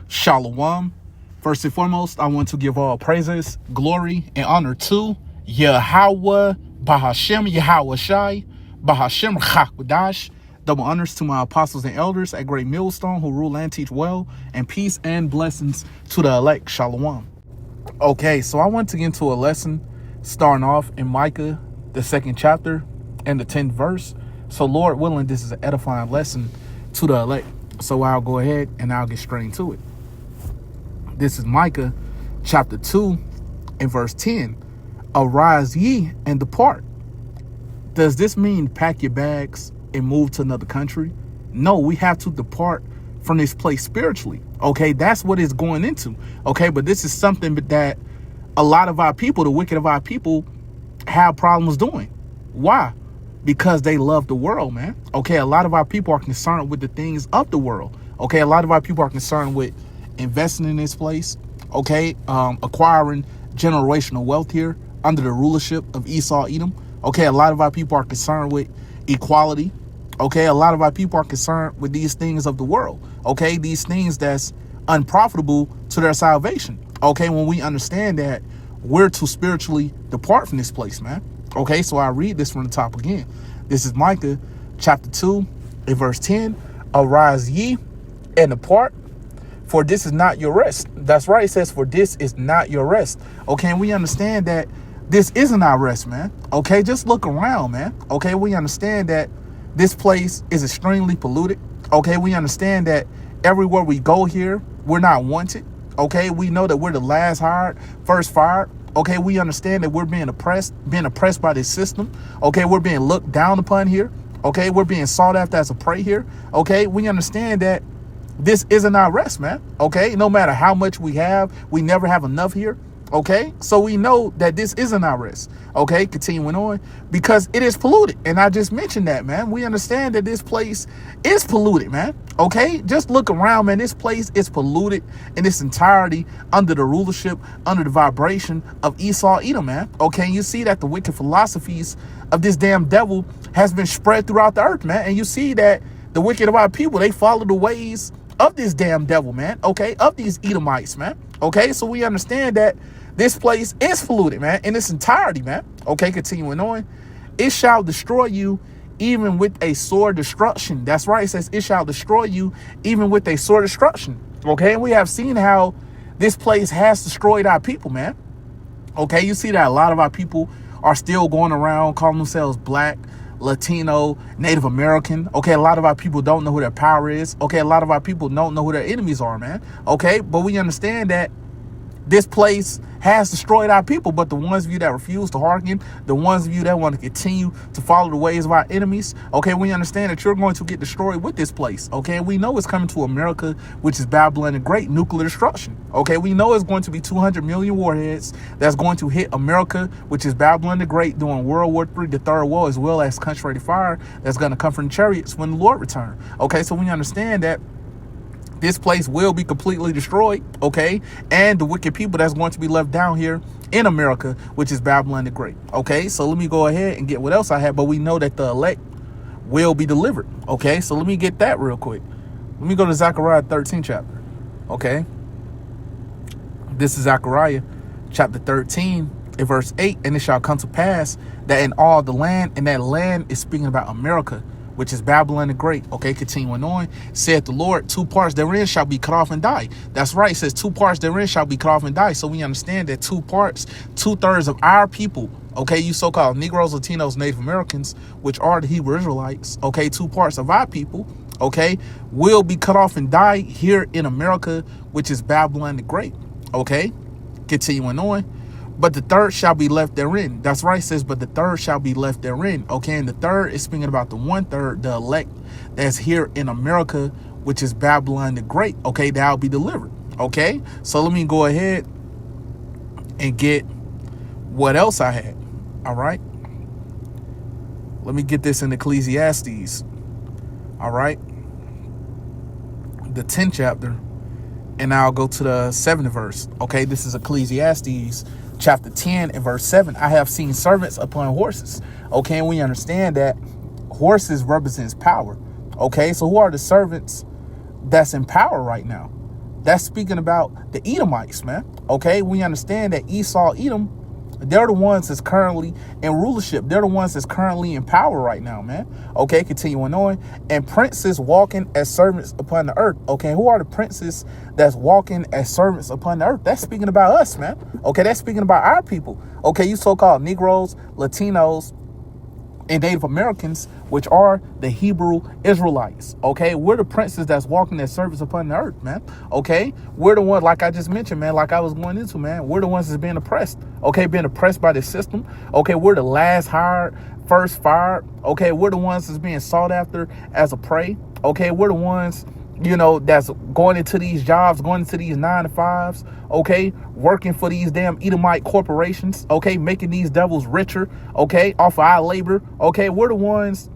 Shalom. First and foremost, I want to give all praises, glory, and honor to Yahweh, Bahashem, Yahweh Shai, Bahashem Chakwadash. Double honors to my apostles and elders at Great Millstone who rule and teach well, and peace and blessings to the elect. Shalom. Okay, so I want to get into a lesson starting off in Micah, the 2nd chapter and the 10th verse. So Lord willing, this is an edifying lesson to the elect. So I'll go ahead and I'll get straight into it. This is Micah chapter 2 and verse 10. Arise ye and depart. Does this mean pack your bags and move to another country? No, we have to depart from this place spiritually. Okay, that's what it's going into. Okay, but this is something that a lot of our people, the wicked of our people, have problems doing. Why? Because they love the world, man. Okay, a lot of our people are concerned with the things of the world. Okay, a lot of our people are concerned with investing in this place. Okay, acquiring generational wealth here under the rulership of Esau, Edom. Okay, a lot of our people are concerned with equality. Okay, a lot of our people are concerned with these things of the world. Okay, these things that's unprofitable to their salvation. Okay, when we understand that we're to spiritually depart from this place, man. Okay, so I read this from the top again. This is Micah chapter 2 and verse 10. Arise ye and depart, for this is not your rest. That's right, it says, for this is not your rest. Okay, and we understand that this isn't our rest, man. Okay, just look around, man. Okay, we understand that this place is extremely polluted. Okay, we understand that everywhere we go here, we're not wanted. Okay, we know that we're the last hired, first fired. Okay, we understand that we're being oppressed by this system. Okay, we're being looked down upon here. Okay, we're being sought after as a prey here. Okay, we understand that this isn't our rest, man. Okay, no matter how much we have, we never have enough here. Okay, so we know that this isn't our rest. Okay, continuing on, because it is polluted. And I just mentioned that, man. We understand that this place is polluted, man. Okay, just look around, man. This place is polluted in its entirety under the rulership, under the vibration of Esau, Edom, man. Okay, and you see that the wicked philosophies of this damn devil has been spread throughout the earth, man. And you see that the wicked of our people, they follow the ways of this damn devil, man. Okay, of these Edomites, man. Okay, so we understand that this place is polluted, man, in its entirety, man. Okay, continuing on. It shall destroy you even with a sore destruction. That's right. It says it shall destroy you even with a sore destruction. Okay, and we have seen how this place has destroyed our people, man. Okay, you see that a lot of our people are still going around calling themselves black, Latino, Native American. Okay, a lot of our people don't know who their power is. Okay, a lot of our people don't know who their enemies are, man. Okay, but we understand that this place has destroyed our people, but the ones of you that refuse to hearken, the ones of you that want to continue to follow the ways of our enemies, okay, we understand that you're going to get destroyed with this place, okay? We know it's coming to America, which is Babylon the Great, nuclear destruction, okay? We know it's going to be 200 million warheads that's going to hit America, which is Babylon the Great, during World War III, the Third War, as well as country ready fire that's going to come from chariots when the Lord returns, okay? So we understand that this place will be completely destroyed, okay? And the wicked people that's going to be left down here in America, which is Babylon the Great, okay? So let me go ahead and get what else I have, but we know that the elect will be delivered, okay? So let me get that real quick. Let me go to Zechariah 13 chapter, okay? This is Zechariah chapter 13 and verse 8, and it shall come to pass that in all the land, and that land is speaking about America, which is Babylon the Great. Okay, continuing on, saith the Lord, 2 parts therein shall be cut off and die. That's right, it says 2 parts therein shall be cut off and die. So we understand that 2 parts, 2/3 of our people, okay, you so-called Negroes, Latinos, Native Americans, which are the Hebrew Israelites, okay, 2 parts of our people, okay, will be cut off and die here in America, which is Babylon the Great. Okay, continuing on. But the third shall be left therein. That's right, it says, but the third shall be left therein. Okay, and the third is speaking about the 1/3, the elect that's here in America, which is Babylon the Great. Okay, that'll be delivered. Okay, so let me go ahead and get what else I had. All right, let me get this in Ecclesiastes. All right, the 10th chapter, and I'll go to the 7th verse. Okay, this is Ecclesiastes chapter 10 and verse 7. I have seen servants upon horses. Okay, and we understand that horses represents power. Okay, so who are the servants that's in power right now? That's speaking about the Edomites, man. Okay, we understand that Esau, Edom, they're the ones that's currently in rulership. They're the ones that's currently in power right now, man. Okay, continuing on. And princes walking as servants upon the earth. Okay, who are the princes that's walking as servants upon the earth? That's speaking about us, man. Okay, that's speaking about our people. Okay, you so-called Negroes, Latinos, and Native Americans, which are the Hebrew Israelites. Okay, we're the princes that's walking their service upon the earth, man. Okay, we're the ones, like I just mentioned, man, like I was going into, man, we're the ones that's being oppressed. Okay, being oppressed by the system. Okay, we're the last hired, first fired. Okay, we're the ones that's being sought after as a prey. Okay, we're the ones, you know, that's going into these jobs, going into these 9-to-5s, okay, working for these damn Edomite corporations, okay, making these devils richer, okay, off of our labor. Okay, we're the ones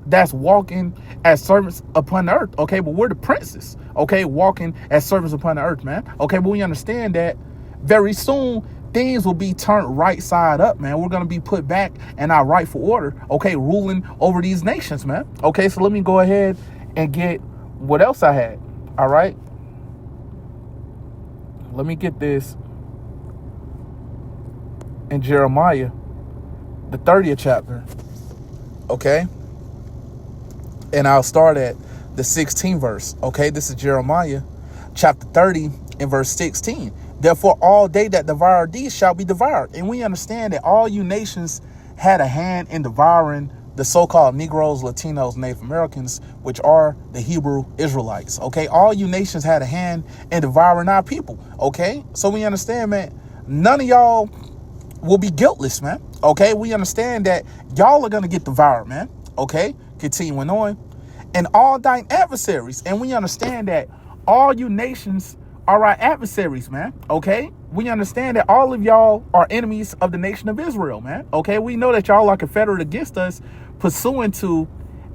that's walking as servants upon the earth. Okay, but we're the princes, okay, walking as servants upon the earth, man. Okay, but we understand that very soon things will be turned right side up, man. We're going to be put back in our rightful order, okay, ruling over these nations, man. Okay, so let me go ahead and get what else I had. All right, let me get this in Jeremiah, the 30th chapter. Okay, and I'll start at the 16th verse. Okay, this is Jeremiah chapter 30 and verse 16. Therefore all they that devour thee shall be devoured. And we understand that all you nations had a hand in devouring the so-called Negroes, Latinos, Native Americans, which are the Hebrew Israelites. Okay, all you nations had a hand in devouring our people. Okay, so we understand, man, none of y'all will be guiltless, man. Okay, we understand that y'all are going to get devoured, man. Okay, continuing on. And all thine adversaries, and we understand that all you nations are our adversaries, man. Okay, we understand that all of y'all are enemies of the nation of Israel, man. Okay, we know that y'all are confederate against us, pursuant to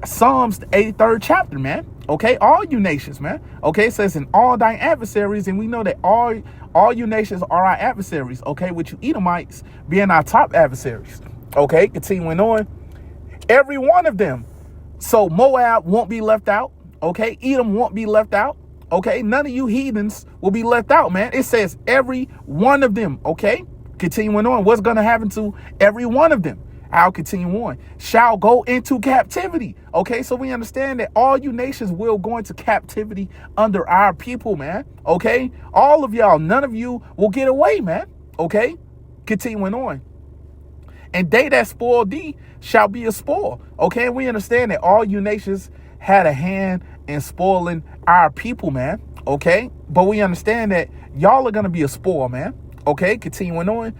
Psalms the 83rd chapter, man. Okay, all you nations, man. Okay, it says, in all thine adversaries, and we know that all you nations are our adversaries. Okay, with you Edomites being our top adversaries. Okay, continuing on, every one of them. So Moab won't be left out. Okay, Edom won't be left out. Okay, none of you heathens will be left out, man. It says every one of them. Okay, continuing on, what's going to happen to every one of them? I'll continue on. Shall go into captivity. Okay, so we understand that all you nations will go into captivity under our people, man. Okay, all of y'all, none of you will get away, man. Okay, continuing on. And they that spoil thee shall be a spoil. Okay, we understand that all you nations had a hand in spoiling our people, man. Okay, but we understand that y'all are going to be a spoil, man. Okay, continuing on.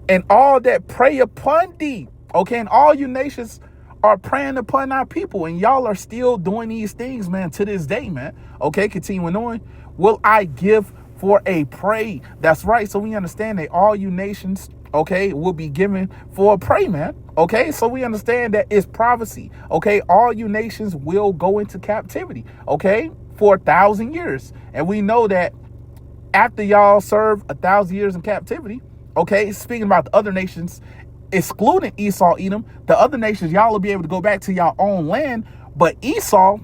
And all that prey upon thee. Okay, and all you nations are preying upon our people, and y'all are still doing these things, man, to this day, man. Okay, continuing on. Will I give for a prey? That's right. So we understand that all you nations, okay, will be given for a prey, man. Okay, so we understand that it's prophecy. Okay, all you nations will go into captivity, okay, for 1,000 years. And we know that after y'all serve 1,000 years in captivity, okay, speaking about the other nations, excluding Esau, Edom, the other nations, y'all will be able to go back to y'all own land. But Esau,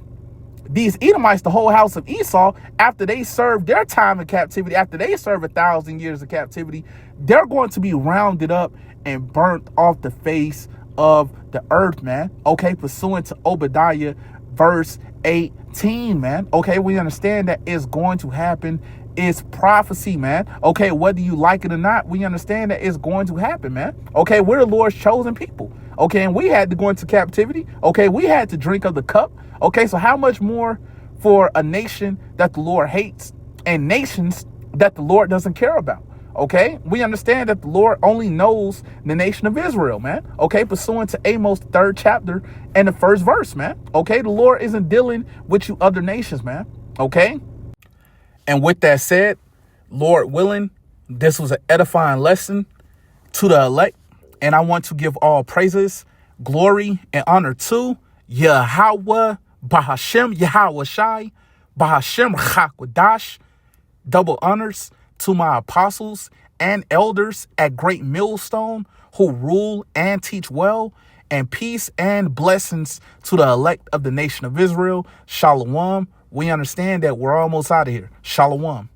these Edomites, the whole house of Esau, after they serve their time in captivity, after they serve 1,000 years of captivity, they're going to be rounded up and burnt off the face of the earth, man. Okay, pursuant to Obadiah verse 18, man. Okay, we understand that it's going to happen. It's prophecy, man. Okay, whether you like it or not, we understand that it's going to happen, man. Okay, we're the Lord's chosen people. Okay, and we had to go into captivity. Okay, we had to drink of the cup. Okay, so how much more for a nation that the Lord hates and nations that the Lord doesn't care about? Okay, we understand that the Lord only knows the nation of Israel, man. Okay, pursuant to Amos 3rd chapter and the 1st verse, man. Okay, the Lord isn't dealing with you other nations, man. Okay. And with that said, Lord willing, this was an edifying lesson to the elect. And I want to give all praises, glory, and honor to Yahweh, Bahashem, Yahweh Shai, Bahashem Chakwadash. Double honors to my apostles and elders at Great Millstone who rule and teach well. And peace and blessings to the elect of the nation of Israel. Shalom. We understand that we're almost out of here. Shalom.